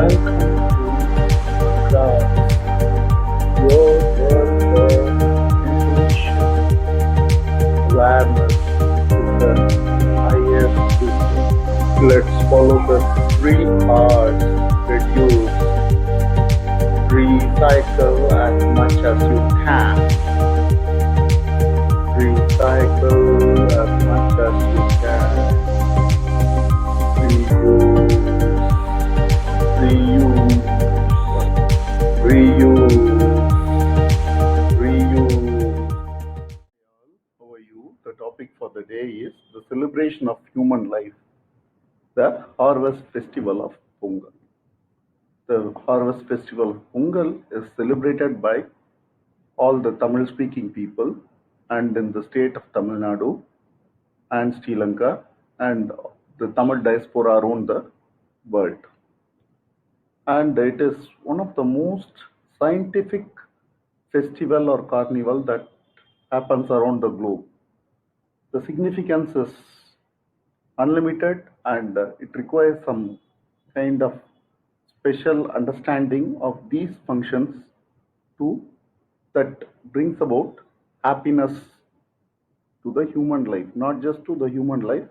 Welcome to Craft, your word for intuition. Awareness is the highest wisdom. Let's follow the 3 R's. Reduce, recycle as much as you can. Recycle as much as you can. Reduce, reuse, reuse, reuse. How are you? The topic for the day is the celebration of human life, the harvest festival of Pongal. The harvest festival of Pongal is celebrated by all the Tamil speaking people and in the state of Tamil Nadu and Sri Lanka and the Tamil diaspora around the world. And it is one of the most scientific festival or carnival that happens around the globe. The significance is unlimited and it requires some kind of special understanding of these functions to that brings about happiness to the human life, not just to the human life,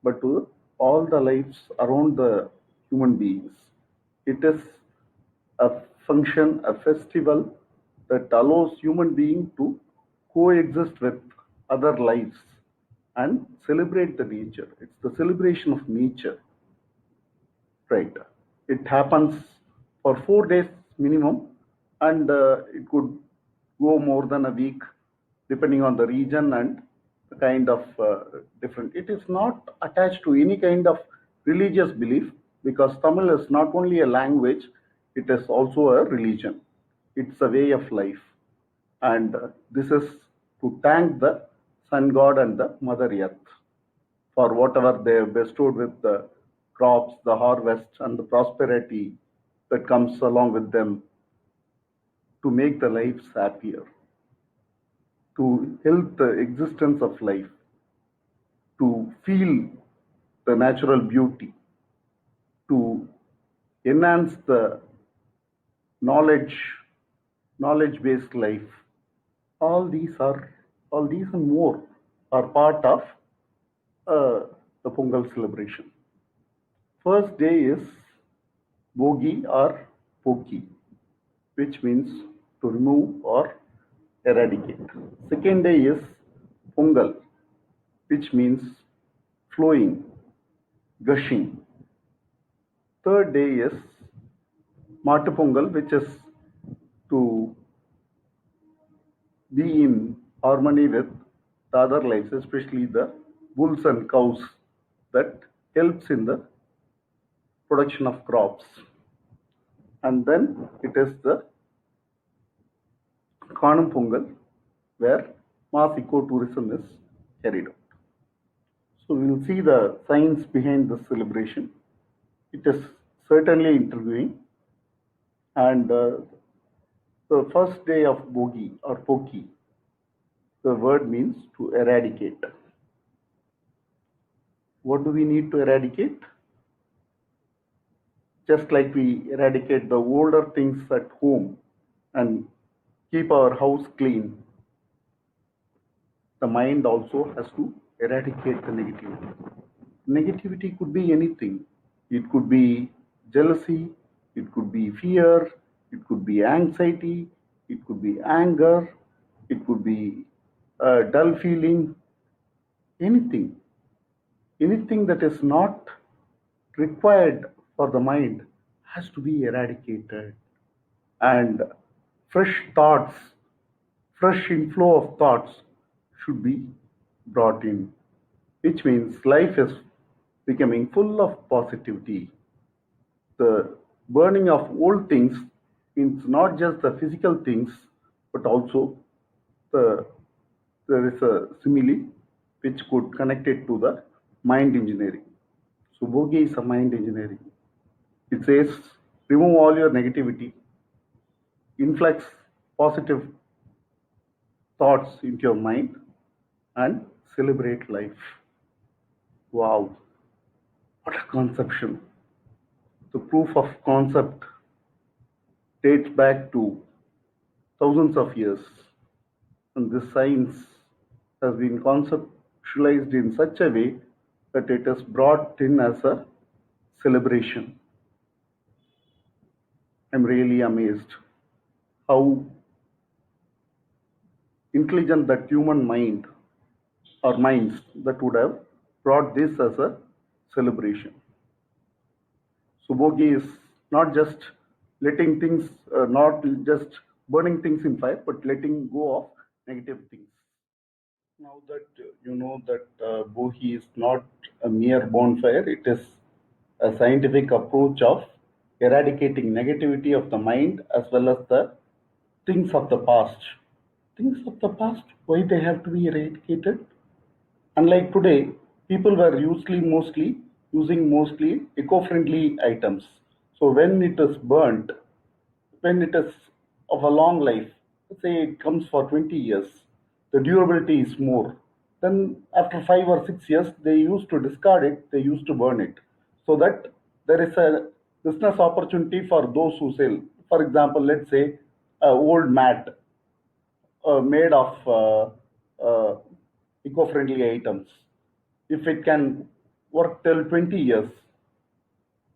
but to all the lives around the human beings. It is a function, a festival that allows human being to coexist with other lives and celebrate the nature. It's the celebration of nature, right? It happens for 4 days minimum, and it could go more than a week, depending on the region and the kind of different. It is not attached to any kind of religious belief because Tamil is not only a language, it is also a religion. It's a way of life. And this is to thank the sun god and the mother earth for whatever they have bestowed with the crops, the harvest, and the prosperity that comes along with them to make the lives happier, to help the existence of life, to feel the natural beauty, to enhance the knowledge based life. All these and more are part of the Pongal celebration. First day is Bogi or Poki, which means to remove or eradicate. Second day is Pongal, which means flowing, gushing. Third day is Matu Pongal, which is to be in harmony with the other lives, especially the bulls and cows that helps in the production of crops. And then it is the Kanum Pongal, where mass ecotourism is carried out. So we will see the science behind this celebration. It is certainly interviewing. And the first day of Bogi or Poki, the word means to eradicate. What do we need to eradicate? Just like we eradicate the older things at home and keep our house clean, the mind also has to eradicate the negativity. Negativity could be anything. It could be jealousy, it could be fear, it could be anxiety, it could be anger, it could be a dull feeling, anything. Anything that is not required for the mind has to be eradicated. And fresh thoughts, fresh inflow of thoughts should be brought in, which means life is becoming full of positivity. The burning of old things means not just the physical things, but also there is a simile which could connect it to the mind engineering. So Bogi is a mind engineering. It says remove all your negativity, influx positive thoughts into your mind, and celebrate life. Wow, what a conception! The proof of concept dates back to thousands of years, and this science has been conceptualized in such a way that it is brought in as a celebration. I'm really amazed how intelligent that human mind or minds that would have brought this as a celebration. So Bogi is not just letting things, not just burning things in fire, but letting go of negative things. Now that you know that Bogi is not a mere bonfire, it is a scientific approach of eradicating negativity of the mind as well as the things of the past. Things of the past, why they have to be eradicated? Unlike today, people were mostly using mostly eco-friendly items. So when it is burnt, when it is of a long life, let's say it comes for 20 years, the durability is more. Then after 5 or 6 years, they used to discard it, they used to burn it. So that there is a business opportunity for those who sell. For example, let's say a old mat made of eco-friendly items. If it can work till 20 years,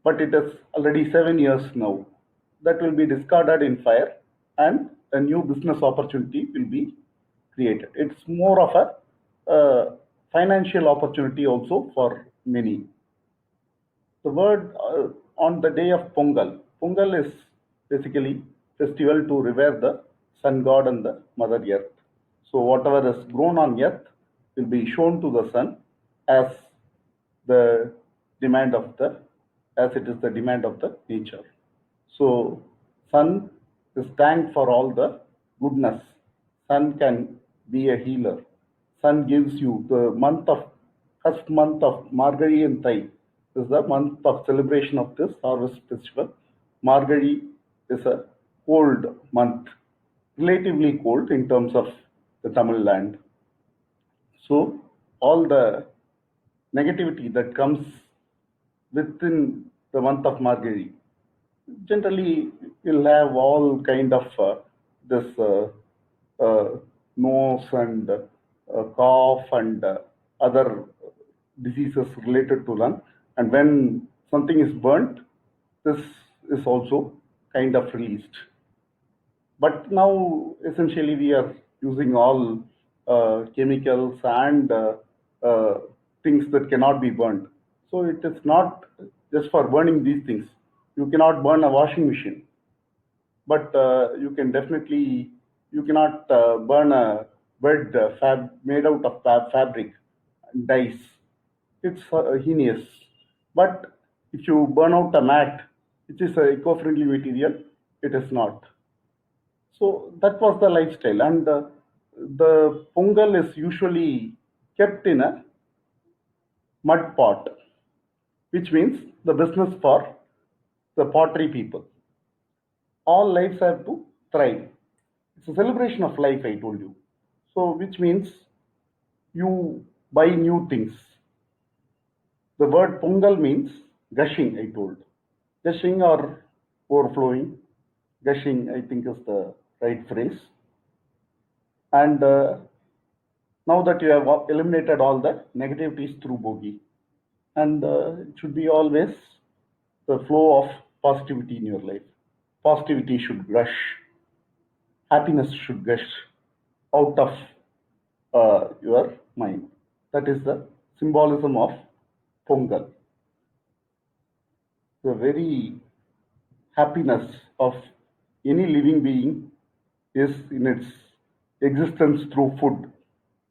but it is already 7 years now, that will be discarded in fire and a new business opportunity will be created. It's more of a financial opportunity also for many. The word on the day of Pongal. Pongal is basically festival to revere the sun god and the mother earth. So whatever is grown on earth will be shown to the sun as the demand of the, as it is the demand of the nature. So sun is thanked for all the goodness. Sun can be a healer. Sun gives you the month of first month of Margari and Thai is the month of celebration of this harvest festival. Margari is a cold month, relatively cold in terms of the Tamil land. So all the negativity that comes within the month of Margari, generally you'll have all kind of this nose and cough and other diseases related to lung. And when something is burnt, this is also kind of released. But now essentially we are using all chemicals and things that cannot be burned. So it is not just for burning these things. You cannot burn a washing machine, but you can definitely, you cannot burn a bed made out of fabric and dyes. It's heinous. But if you burn out a mat, which is a eco-friendly material, it is not. So that was the lifestyle, and the pongal is usually kept in a mud pot, which means the business for the pottery people. All lives have to thrive. It's a celebration of life, I told you. So, which means you buy new things. The word pongal means gushing, I told. Gushing or overflowing. Gushing, I think, is the right phrase. And now that you have eliminated all the negativities through Bogi, and it should be always the flow of positivity in your life. Positivity should gush, happiness should gush out of your mind. That is the symbolism of Pongal. The very happiness of any living being is in its existence through food.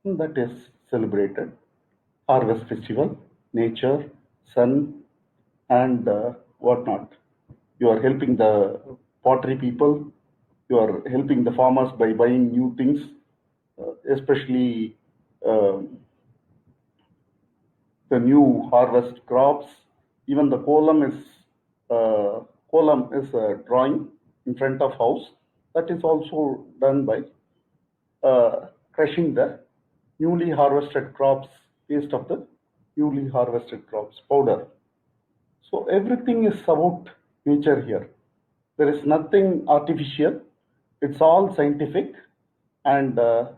And that is celebrated. Harvest festival, nature, sun, and whatnot. You are helping the pottery people, you are helping the farmers by buying new things, especially the new harvest crops. Even the column is a drawing in front of house. That is also done by crushing the newly harvested crops, paste of the newly harvested crops, powder. So everything is about nature here. There is nothing artificial. It's all scientific, and the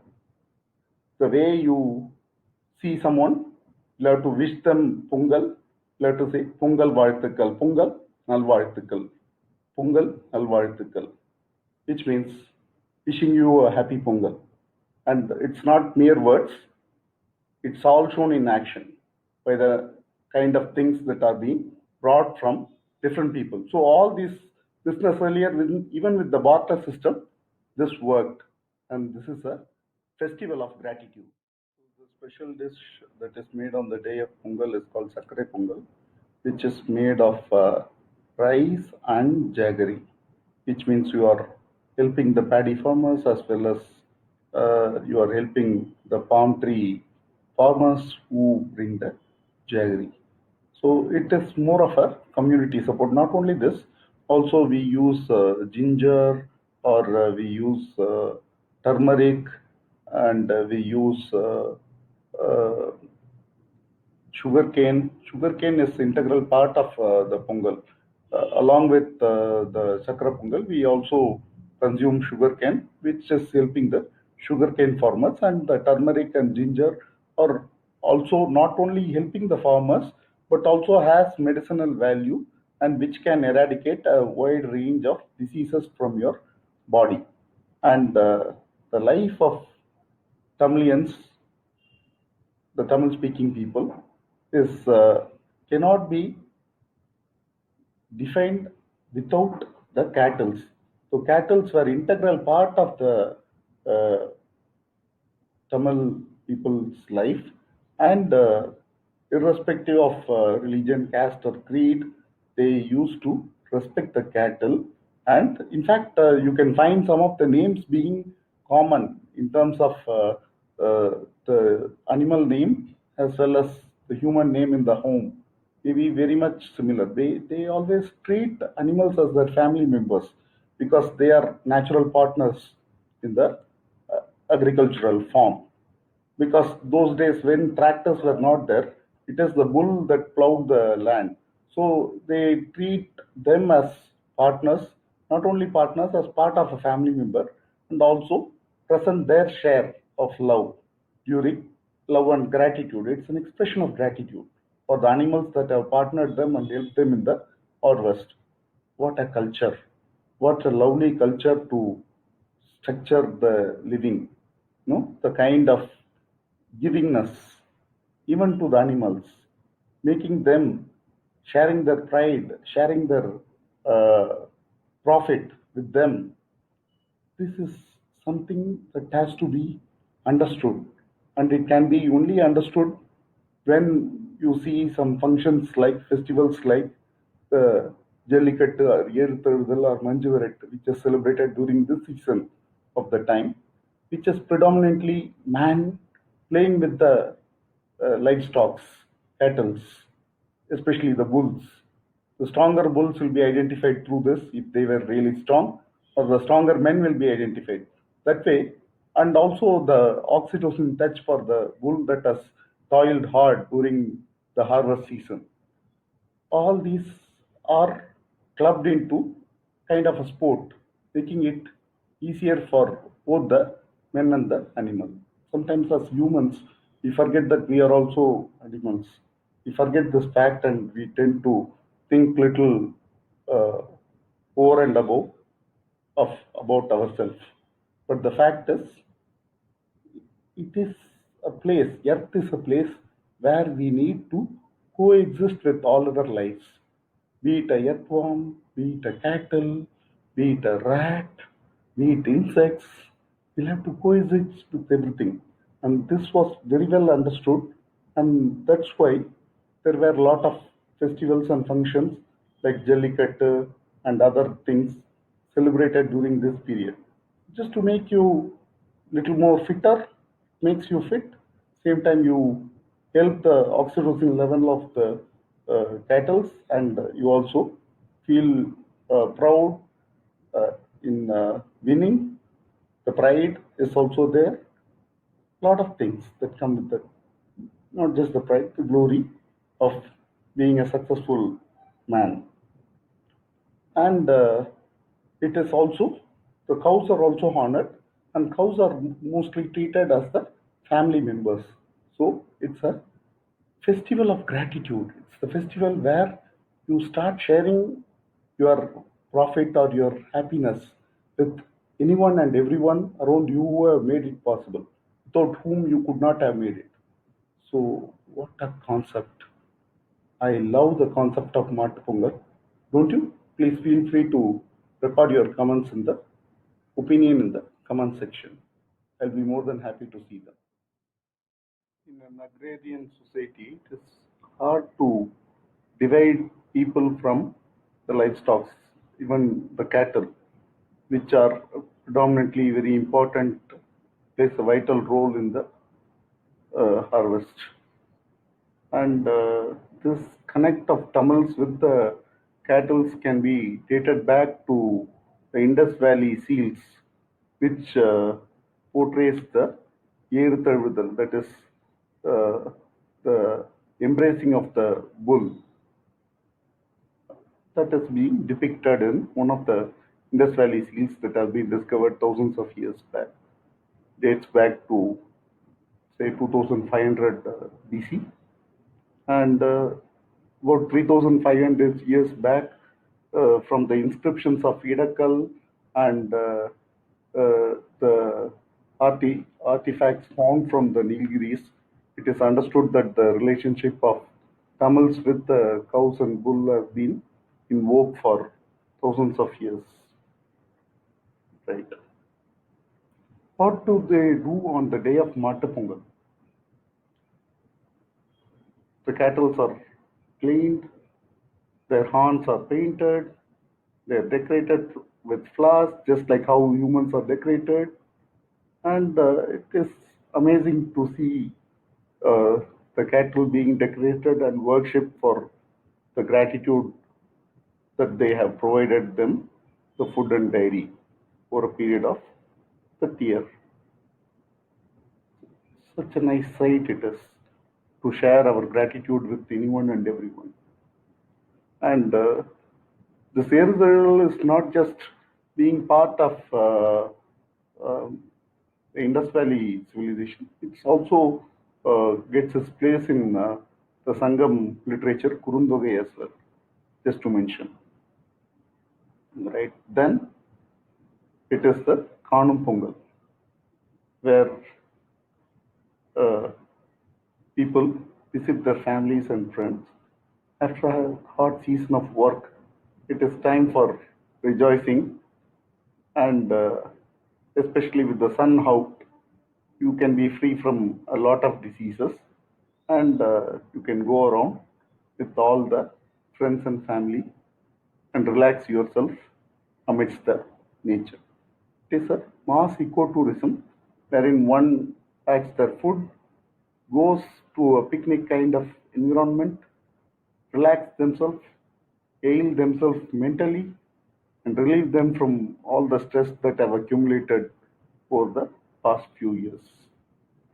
way you see someone, you have to wish them Pungal. You have to say Pungal Varthikal, Pungal Nalvarthikal, Pungal Nalvarthikal, which means wishing you a happy Pungal. And it's not mere words, it's all shown in action by the kind of things that are being brought from different people. So all these business earlier, even with the barter system, this worked, and this is a festival of gratitude. The special dish that is made on the day of Pongal is called Sakare Pongal, which is made of rice and jaggery, which means you are helping the paddy farmers as well as you are helping the palm tree farmers who bring the jaggery. So it is more of a community support. Not only this, also we use ginger, or we use turmeric, and we use sugarcane. Sugarcane is integral part of the pongal. Along with the Sakra Pongal, we also consume sugarcane, which is helping the sugarcane farmers. And the turmeric and ginger are also not only helping the farmers, but also has medicinal value, and which can eradicate a wide range of diseases from your body. And the life of Tamilians, the Tamil speaking people, is cannot be defined without the cattles. So cattles were integral part of the Tamil people's life, and irrespective of religion, caste, or creed, they used to respect the cattle. And in fact, you can find some of the names being common in terms of the animal name as well as the human name in the home. Maybe very much similar. They always treat animals as their family members because they are natural partners in the agricultural farm. Because those days when tractors were not there, it is the bull that plowed the land. So they treat them as partners, not only partners, as part of a family member, and also present their share of love during love and gratitude. It's an expression of gratitude for the animals that have partnered them and helped them in the harvest. What a culture! What a lovely culture to structure the living. The kind of givingness even to the animals, making them sharing their pride, sharing their uh, profit with them. This is something that has to be understood, and it can be only understood when you see some functions like festivals like the Jallikattu or Yerutharudal or Manjuvarattu, which is celebrated during this season of the time, which is predominantly man playing with the livestock, cattle, especially the bulls. The stronger bulls will be identified through this if they were really strong, or the stronger men will be identified that way. And also the oxytocin touch for the bull that has toiled hard during the harvest season. All these are clubbed into kind of a sport, making it easier for both the men and the animal. Sometimes, as humans, we forget that we are also animals. We forget this fact and we tend to think little uh, over and above of about ourselves. But the fact is, it is a place, earth is a place where we need to coexist with all other lives, be it a earthworm, be it a cattle, be it a rat, be it insects. We'll have to coexist with everything. And this was very well understood, and that's why there were a lot of festivals and functions like Jallikattu and other things celebrated during this period. Just to make you little more fitter, makes you fit. Same time, you help the oxytocin level of the cattle, and you also feel proud in winning. The pride is also there. Lot of things that come with that. Not just the pride, the glory of being a successful man. And it is also, the cows are also honored, and cows are mostly treated as the family members. So it's a festival of gratitude. It's the festival where you start sharing your profit or your happiness with anyone and everyone around you who have made it possible, without whom you could not have made it. So, what a concept! I love the concept of Matu Pongal. Don't you? Please feel free to record your comments in the opinion in the comment section. I'll be more than happy to see them. In an agrarian society, it is hard to divide people from the livestock, even the cattle, which are predominantly very important, plays a vital role in the harvest. And this connect of Tamils with the cattle can be dated back to the Indus Valley seals, which portrays the Yeruthavidal, that is the embracing of the bull, that is being depicted in one of the Indus Valley seals that have been discovered thousands of years back. Dates back to say 2500 BC, and about 3500 years back, from the inscriptions of Idakal and the artifacts found from the Nilgiris, it is understood that the relationship of Tamils with the cows and bull has been in vogue for thousands of years. Right. What do they do on the day of Matu Pongal? The cattle are cleaned, their horns are painted, they're decorated with flowers, just like how humans are decorated. And it is amazing to see uh, the cattle being decorated and worshipped for the gratitude that they have provided them the food and dairy for a period of the year. Such a nice sight it is to share our gratitude with anyone and everyone. And the Serzal is not just being part of the Indus Valley civilization, it's also gets its place in the Sangam literature, Kurundogai as well, just to mention. Right. Then it is the Kanum Pongal, where uh, people visit their families and friends. After a hard season of work, it is time for rejoicing, and especially with the sun out, you can be free from a lot of diseases, and you can go around with all the friends and family and relax yourself amidst the nature. It is a mass ecotourism wherein one packs their food, goes to a picnic kind of environment, relax themselves, heal themselves mentally, and relieve them from all the stress that have accumulated over the past few years.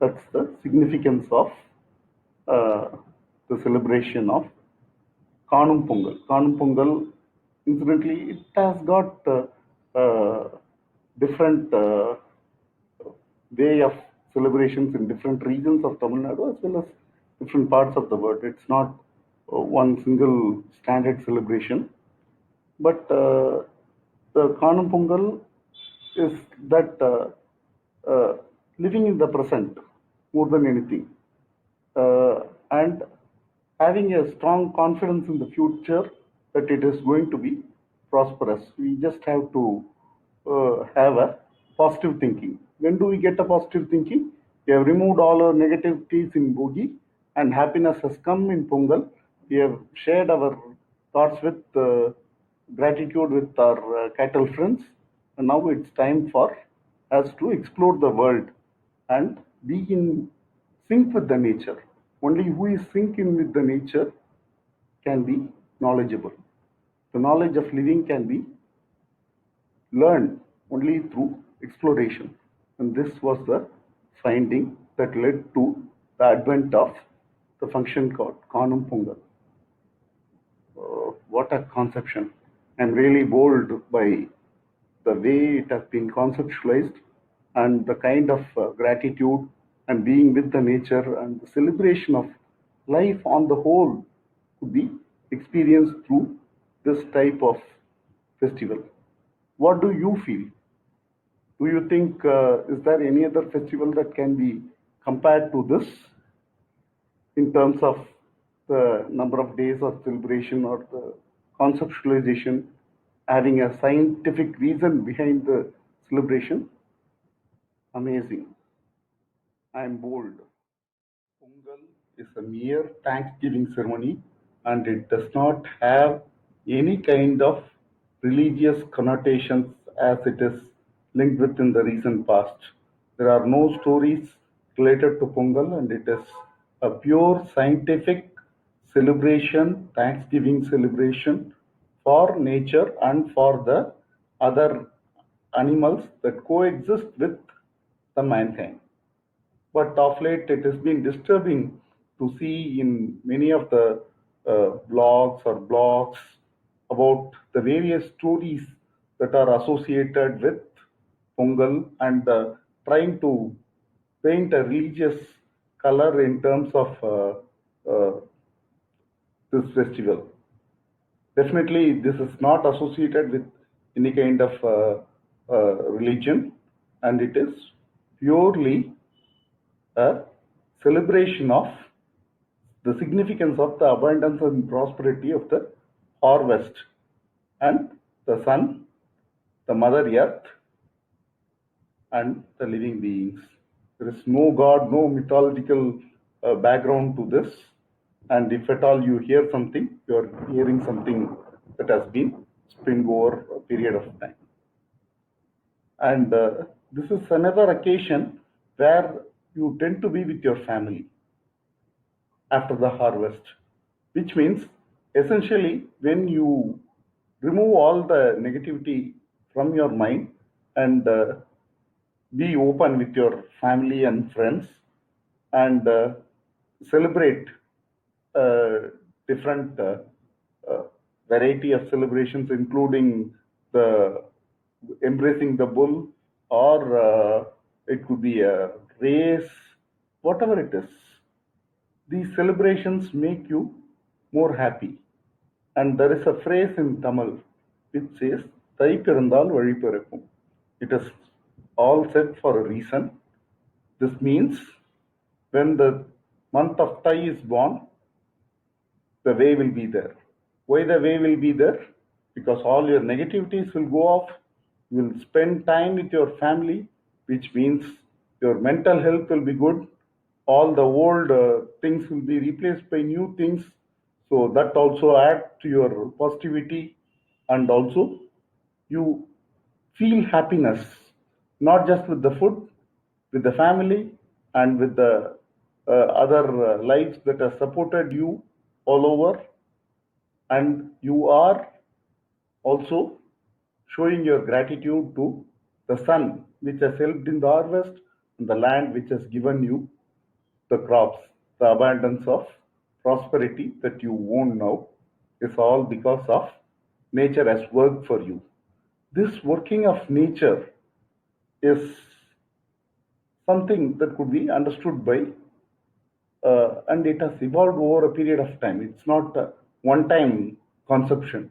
That's the significance of uh, the celebration of Kanum Pongal. Kanum Pongal, incidentally, it has got different way of celebrations in different regions of Tamil Nadu as well as different parts of the world. It's not one single standard celebration, but the Kanum Pongal is that living in the present more than anything, and having a strong confidence in the future that it is going to be prosperous. We just have to have a positive thinking. When do we get a positive thinking? We have removed all our negativities in Bogi, and happiness has come in Pongal. We have shared our thoughts with gratitude with our cattle friends, and now it's time for us to explore the world and be in sync with the nature. Only who is sync in with the nature can be knowledgeable. The knowledge of living can be learned only through exploration. And this was the finding that led to the advent of the function called Kanum Pongal. what a conception. I'm really bowled by the way it has been conceptualized and the kind of gratitude and being with the nature and the celebration of life on the whole could be experienced through this type of festival. What do you feel? Do you think is there any other festival that can be compared to this in terms of the number of days of celebration or the conceptualization having a scientific reason behind the celebration? Amazing. I am bold. Pongal is a mere Thanksgiving ceremony and it does not have any kind of religious connotations as it is linked with in the recent past. There are no stories related to Pongal and it is a pure scientific celebration, Thanksgiving celebration for nature and for the other animals that coexist with the mankind. But of late, it has been disturbing to see in many of the blogs or blogs about the various stories that are associated with Pongal and trying to paint a religious color in terms of this festival. Definitely, this is not associated with any kind of religion, and it is purely a celebration of the significance of the abundance and prosperity of the harvest and the sun, the mother earth, and the living beings. There is no god, no mythological background to this. And if at all you hear something, you are hearing something that has been spring over a period of time. And this is another occasion where you tend to be with your family after the harvest, which means essentially when you remove all the negativity from your mind and be open with your family and friends and celebrate different variety of celebrations, including the embracing the bull, or it could be a race, whatever it is. These celebrations make you more happy. And there is a phrase in Tamil which says, "Thai pirandal vazhi pirakkum." It is all said for a reason. This means when the month of Thai is born, the way will be there. Why the way will be there? Because all your negativities will go off. You will spend time with your family, which means your mental health will be good. All the old things will be replaced by new things. So that also adds to your positivity, and also you feel happiness, not just with the food, with the family, and with the other lives that have supported you all over. And you are also showing your gratitude to the sun, which has helped in the harvest, and the land which has given you the crops, the abundance of prosperity that you own now is all because of nature has worked for you. This working of nature is something that could be understood by, and it has evolved over a period of time. It's not a one-time conception.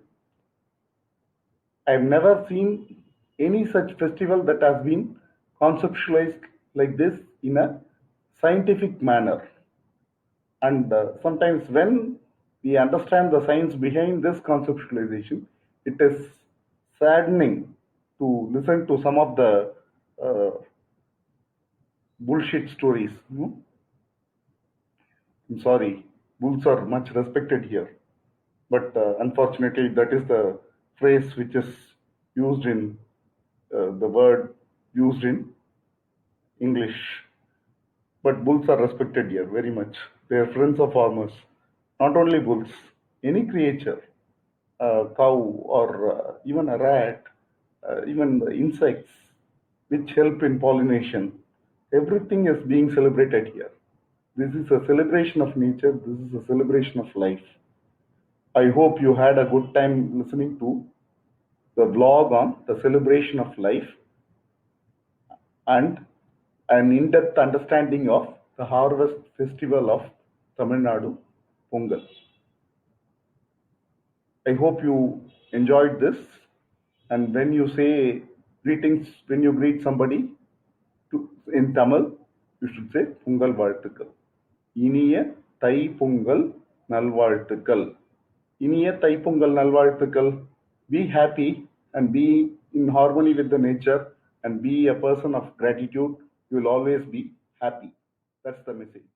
I've never seen any such festival that has been conceptualized like this in a scientific manner. And sometimes when we understand the science behind this conceptualization, it is saddening to listen to some of the bullshit stories. I'm sorry, bulls are much respected here. But unfortunately, that is the phrase which is used in the word used in English. But bulls are respected here very much. They are friends of farmers. Not only bulls, any creature, a cow or even a rat, even the insects which help in pollination, everything is being celebrated here. This is a celebration of nature. This is a celebration of life. I hope you had a good time listening to the vlog on the celebration of life and an in-depth understanding of the harvest festival of Tamil Nadu, Pongal. I hope you enjoyed this. And when you say greetings, when you greet somebody in Tamil, you should say Pungal Vartukal. இனிய தைப்பொங்கல் நல்வாழ்த்துக்கள். இனிய தைப்பொங்கல் நல்வாழ்த்துக்கள். Be happy and be in harmony with the nature and be a person of gratitude. You will always be happy. That's the message.